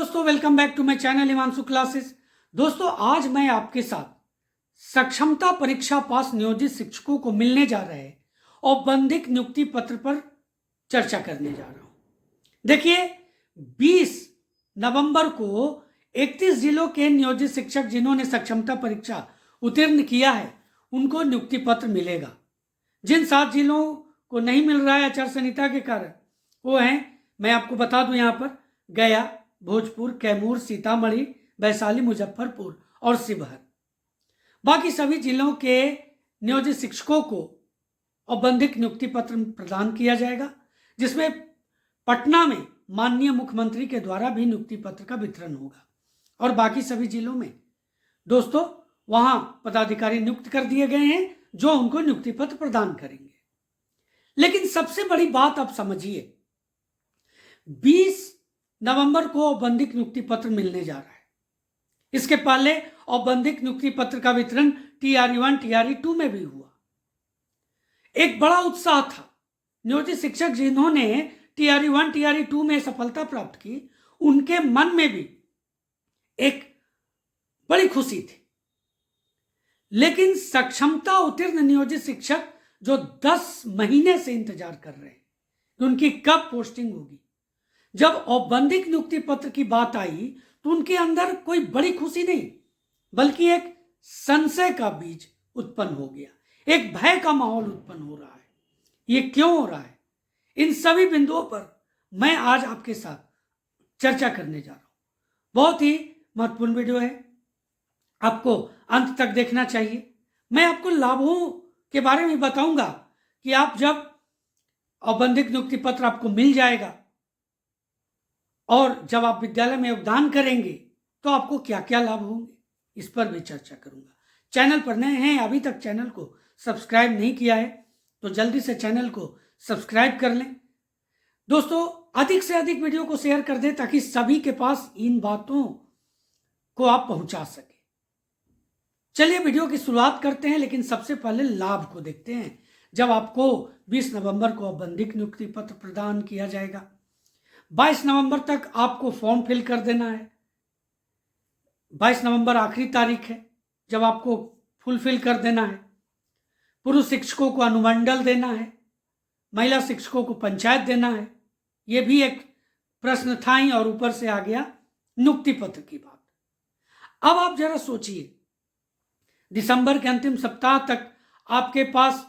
दोस्तों, welcome back to my channel Himanshu classes. दोस्तों, आज मैं आपके साथ सक्षमता परीक्षा पास नियोजित शिक्षकों को मिलने जा रहे औपबंधिक नियुक्ति पत्र पर चर्चा करने जा रहा हूं। देखिए, 20 नवंबर को 31 जिलों के नियोजित शिक्षक जिन्होंने सक्षमता परीक्षा उत्तीर्ण किया है उनको नियुक्ति पत्र मिलेगा। जिन 7 जिलों को नहीं मिल रहा है आचार संहिता के कारण, वो हैं, मैं आपको बता दूं, यहाँ पर गया, भोजपुर, कैमूर, सीतामढ़ी, वैशाली, मुजफ्फरपुर और शिवहर। बाकी सभी जिलों के नियोजित शिक्षकों को औपबंधिक नियुक्ति पत्र प्रदान किया जाएगा, जिसमें पटना में माननीय मुख्यमंत्री के द्वारा भी नियुक्ति पत्र का वितरण होगा। और बाकी सभी जिलों में दोस्तों वहां पदाधिकारी नियुक्त कर दिए गए हैं जो उनको नियुक्ति पत्र प्रदान करेंगे। लेकिन सबसे बड़ी बात आप समझिए, 20 नवंबर को औपबंधिक नियुक्ति पत्र मिलने जा रहा है। इसके पहले औपबंधिक नियुक्ति पत्र का वितरण TRE 1 TRE 2 में भी हुआ। एक बड़ा उत्साह था। नियोजित शिक्षक जिन्होंने TRE 1 TRE 2 में सफलता प्राप्त की, उनके मन में भी एक बड़ी खुशी थी। लेकिन सक्षमता उत्तीर्ण नियोजित शिक्षक जो 10 महीने से इंतजार कर रहे हैं कि उनकी कब पोस्टिंग होगी, जब औपबंधिक नियुक्ति पत्र की बात आई तो उनके अंदर कोई बड़ी खुशी नहीं, बल्कि एक संशय का बीज उत्पन्न हो गया, एक भय का माहौल उत्पन्न हो रहा है। ये क्यों हो रहा है? इन सभी बिंदुओं पर मैं आज आपके साथ चर्चा करने जा रहा हूं। बहुत ही महत्वपूर्ण वीडियो है, आपको अंत तक देखना चाहिए। मैं आपको लाभों के बारे में बताऊंगा कि आप जब औपबंधिक नियुक्ति पत्र आपको मिल जाएगा और जब आप विद्यालय में योगदान करेंगे तो आपको क्या क्या लाभ होंगे, इस पर भी चर्चा करूंगा। चैनल पर नए हैं, अभी तक चैनल को सब्सक्राइब नहीं किया है तो जल्दी से चैनल को सब्सक्राइब कर लें। दोस्तों, अधिक से अधिक वीडियो को शेयर कर दें ताकि सभी के पास इन बातों को आप पहुंचा सके। चलिए वीडियो की शुरुआत करते हैं, लेकिन सबसे पहले लाभ को देखते हैं। जब आपको 20 नवंबर को औपबंधिक नियुक्ति पत्र प्रदान किया जाएगा, 22 नवंबर तक आपको फॉर्म फिल कर देना है। 22 नवंबर आखिरी तारीख है जब आपको फुलफिल कर देना है। पुरुष शिक्षकों को अनुमंडल देना है, महिला शिक्षकों को पंचायत देना है। यह भी एक प्रश्न था ही, और ऊपर से आ गया नियुक्ति पत्र की बात। अब आप जरा सोचिए, दिसंबर के अंतिम सप्ताह तक आपके पास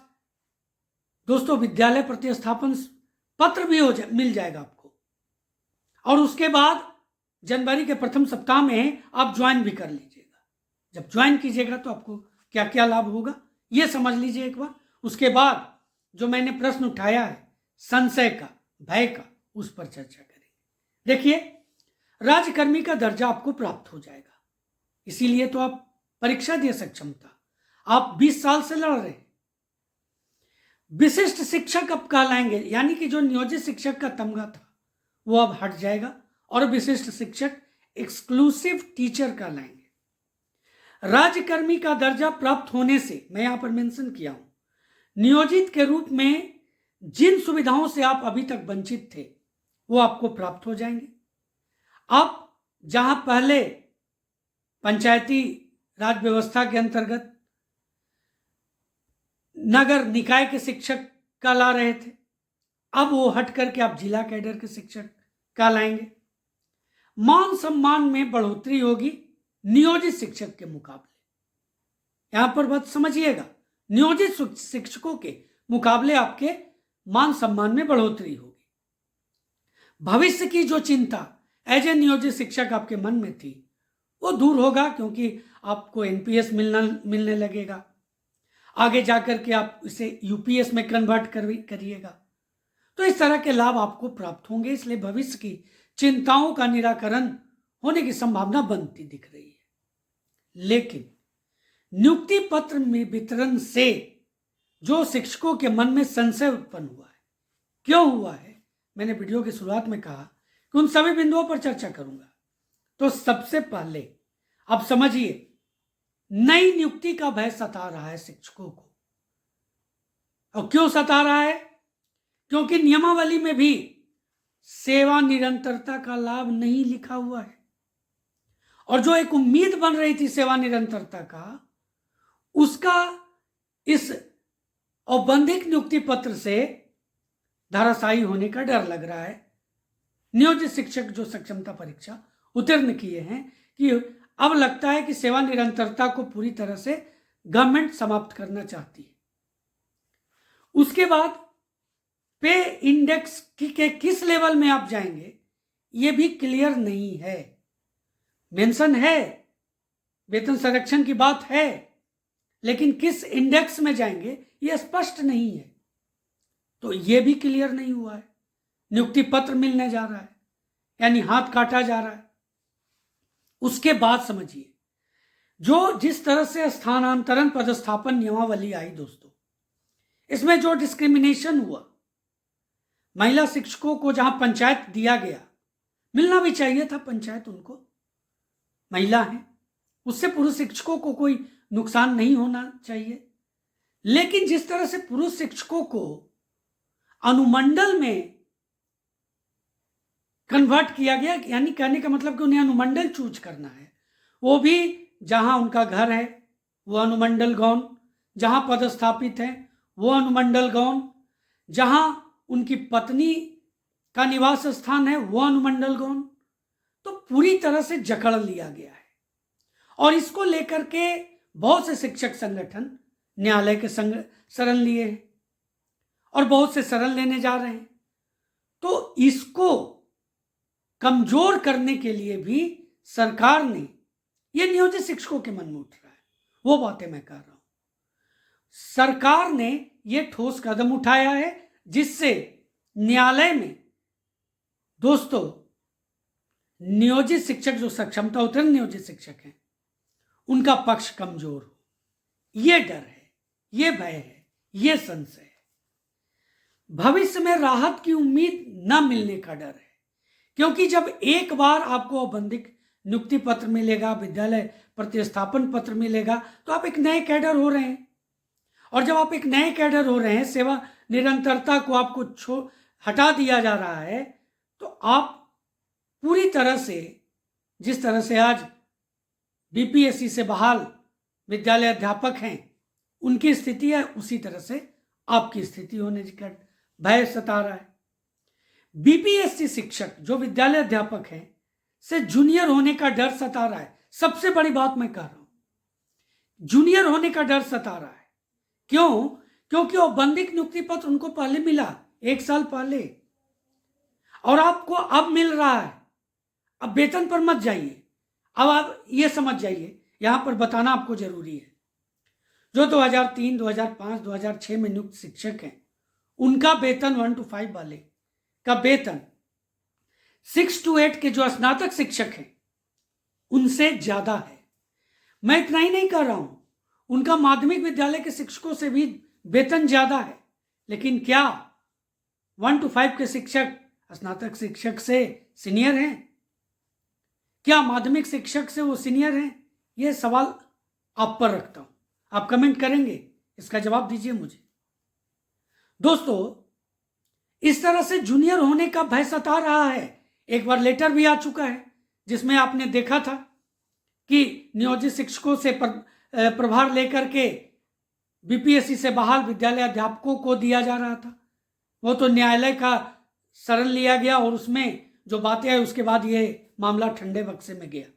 दोस्तों विद्यालय प्रतिस्थापन पत्र भी मिल जाएगा आपको, और उसके बाद जनवरी के प्रथम सप्ताह में आप ज्वाइन भी कर लीजिएगा। जब ज्वाइन कीजिएगा तो आपको क्या क्या लाभ होगा ये समझ लीजिए एक बार। उसके बाद जो मैंने प्रश्न उठाया है संशय का, भय का, उस पर चर्चा करेंगे। देखिए, राज्यकर्मी का दर्जा आपको प्राप्त हो जाएगा, इसीलिए तो आप परीक्षा दिए सक्षमता। आप 20 साल से लड़ रहे हैं। विशिष्ट शिक्षक अब कहलाएंगे, यानी कि जो नियोजित शिक्षक का तमगा था वो अब हट जाएगा और विशिष्ट शिक्षक एक्सक्लूसिव टीचर कहलाएंगे। राज्यकर्मी का दर्जा प्राप्त होने से, मैं यहां पर मेंशन किया हूं, नियोजित के रूप में जिन सुविधाओं से आप अभी तक वंचित थे वो आपको प्राप्त हो जाएंगे। आप जहां पहले पंचायती राज व्यवस्था के अंतर्गत नगर निकाय के शिक्षक कहला रहे थे, अब वो हट करके आप जिला कैडर के शिक्षक कहलाएंगे। मान सम्मान में बढ़ोतरी होगी नियोजित शिक्षक के मुकाबले। यहां पर बात समझिएगा, नियोजित शिक्षकों के मुकाबले आपके मान सम्मान में बढ़ोतरी होगी। भविष्य की जो चिंता एज ए नियोजित शिक्षक आपके मन में थी वो दूर होगा, क्योंकि आपको NPS मिलने लगेगा। आगे जाकर के आप इसे UPS में कन्वर्ट करिएगा, तो इस तरह के लाभ आपको प्राप्त होंगे। इसलिए भविष्य की चिंताओं का निराकरण होने की संभावना बनती दिख रही है। लेकिन नियुक्ति पत्र में वितरण से जो शिक्षकों के मन में संशय उत्पन्न हुआ है, क्यों हुआ है, मैंने वीडियो की शुरुआत में कहा कि उन सभी बिंदुओं पर चर्चा करूंगा। तो सबसे पहले आप समझिए, नई नियुक्ति का भय सता रहा है शिक्षकों को। और क्यों सता रहा है? क्योंकि नियमावली में भी सेवा निरंतरता का लाभ नहीं लिखा हुआ है। और जो एक उम्मीद बन रही थी सेवा निरंतरता का, उसका इस औपबंधिक नियुक्ति पत्र से धराशायी होने का डर लग रहा है। नियोजित शिक्षक जो सक्षमता परीक्षा उत्तीर्ण किए हैं कि अब लगता है कि सेवा निरंतरता को पूरी तरह से गवर्नमेंट समाप्त करना चाहती है। उसके बाद पे इंडेक्स के किस लेवल में आप जाएंगे ये भी क्लियर नहीं है। मेंशन है, वेतन संरक्षण की बात है, लेकिन किस इंडेक्स में जाएंगे ये स्पष्ट नहीं है, तो ये भी क्लियर नहीं हुआ है। नियुक्ति पत्र मिलने जा रहा है, यानी हाथ काटा जा रहा है। उसके बाद समझिए, जो जिस तरह से स्थानांतरण पदस्थापन नियमावली आई दोस्तों, इसमें जो डिस्क्रिमिनेशन हुआ, महिला शिक्षकों को जहां पंचायत दिया गया, मिलना भी चाहिए था पंचायत उनको, महिला है, उससे पुरुष शिक्षकों को कोई नुकसान नहीं होना चाहिए। लेकिन जिस तरह से पुरुष शिक्षकों को अनुमंडल में कन्वर्ट किया गया, यानी कहने का मतलब कि उन्हें अनुमंडल चूज करना है, वो भी जहां उनका घर है वो अनुमंडल गौन, जहां पदस्थापित है वो अनुमंडल गौन, जहां उनकी पत्नी का निवास स्थान है वो अनुमंडल गौन, तो पूरी तरह से जकड़ लिया गया है। और इसको लेकर के बहुत से शिक्षक संगठन न्यायालय के शरण लिए हैं और बहुत से शरण लेने जा रहे हैं। तो इसको कमजोर करने के लिए भी सरकार ने, ये नियोजित शिक्षकों के मन में उठ रहा है, वो बातें मैं कर रहा हूं, सरकार ने ये ठोस कदम उठाया है जिससे न्यायालय में दोस्तों नियोजित शिक्षक जो सक्षमता उत्तीर्ण नियोजित शिक्षक हैं उनका पक्ष कमजोर हो। ये डर है, ये भय है, ये संशय है। भविष्य में राहत की उम्मीद न मिलने का डर है, क्योंकि जब एक बार आपको औपबंधिक नियुक्ति पत्र मिलेगा, विद्यालय प्रतिस्थापन पत्र मिलेगा, तो आप एक नए कैडर हो रहे हैं। और जब आप एक नए कैडर हो रहे हैं, सेवा निरंतरता को आपको हटा दिया जा रहा है, तो आप पूरी तरह से, जिस तरह से आज बीपीएससी से बहाल विद्यालय अध्यापक हैं उनकी स्थिति है, उसी तरह से आपकी स्थिति होने का भय सता रहा है। बीपीएससी शिक्षक जो विद्यालय अध्यापक हैं से जूनियर होने का डर सता रहा है। सबसे बड़ी बात मैं कह रहा हूं, जूनियर होने का डर सता रहा है। क्यों? क्योंकि औपबंधिक नियुक्ति पत्र उनको पहले मिला, 1 साल पहले, और आपको अब मिल रहा है। अब वेतन पर मत जाइए, अब आप ये समझ जाइए, यहां पर बताना आपको जरूरी है, जो 2003, 2005, 2006 में नियुक्त शिक्षक हैं उनका वेतन 1 to 5 वाले का वेतन 6 to 8 के जो स्नातक शिक्षक हैं उनसे ज्यादा है। मैं इतना ही नहीं कर रहा हूं, उनका माध्यमिक विद्यालय के शिक्षकों से भी वेतन ज्यादा है। लेकिन क्या 1 to 5 के शिक्षक स्नातक शिक्षक से सीनियर हैं? क्या माध्यमिक शिक्षक से वो सीनियर हैं? ये सवाल आप पर रखता हूं, आप कमेंट करेंगे, इसका जवाब दीजिए मुझे। दोस्तों, इस तरह से जूनियर होने का भय सता रहा है। एक बार लेटर भी आ चुका है जिसमें आपने देखा था कि नियोजित शिक्षकों से प्रभार लेकर के बीपीएससी से बहाल विद्यालय अध्यापकों को दिया जा रहा था। वो तो न्यायालय का शरण लिया गया और उसमें जो बातें आई उसके बाद ये मामला ठंडे बक्से में गया।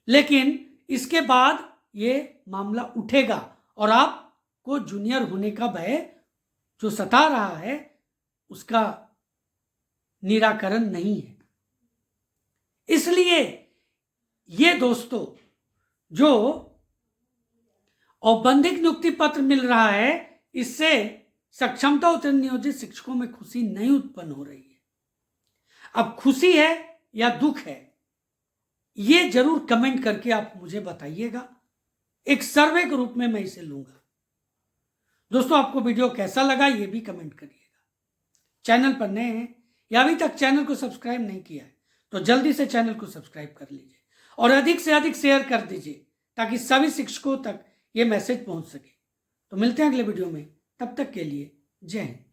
लेकिन इसके बाद ये मामला उठेगा और आपको जूनियर होने का भय जो सता रहा है उसका निराकरण नहीं है। इसलिए ये दोस्तों, जो औपबंधिक नियुक्ति पत्र मिल रहा है, इससे सक्षमता उत्तीर्ण नियोजित शिक्षकों में खुशी नहीं उत्पन्न हो रही है। अब खुशी है या दुख है, ये जरूर कमेंट करके आप मुझे बताइएगा। एक सर्वे के रूप में मैं इसे लूंगा। दोस्तों, आपको वीडियो कैसा लगा ये भी कमेंट करिएगा। चैनल पर नए हैं या अभी तक चैनल को सब्सक्राइब नहीं किया है तो जल्दी से चैनल को सब्सक्राइब कर लीजिए और अधिक से अधिक शेयर कर दीजिए ताकि सभी शिक्षकों तक ये मैसेज पहुंच सके। तो मिलते हैं अगले वीडियो में, तब तक के लिए जय हिंद।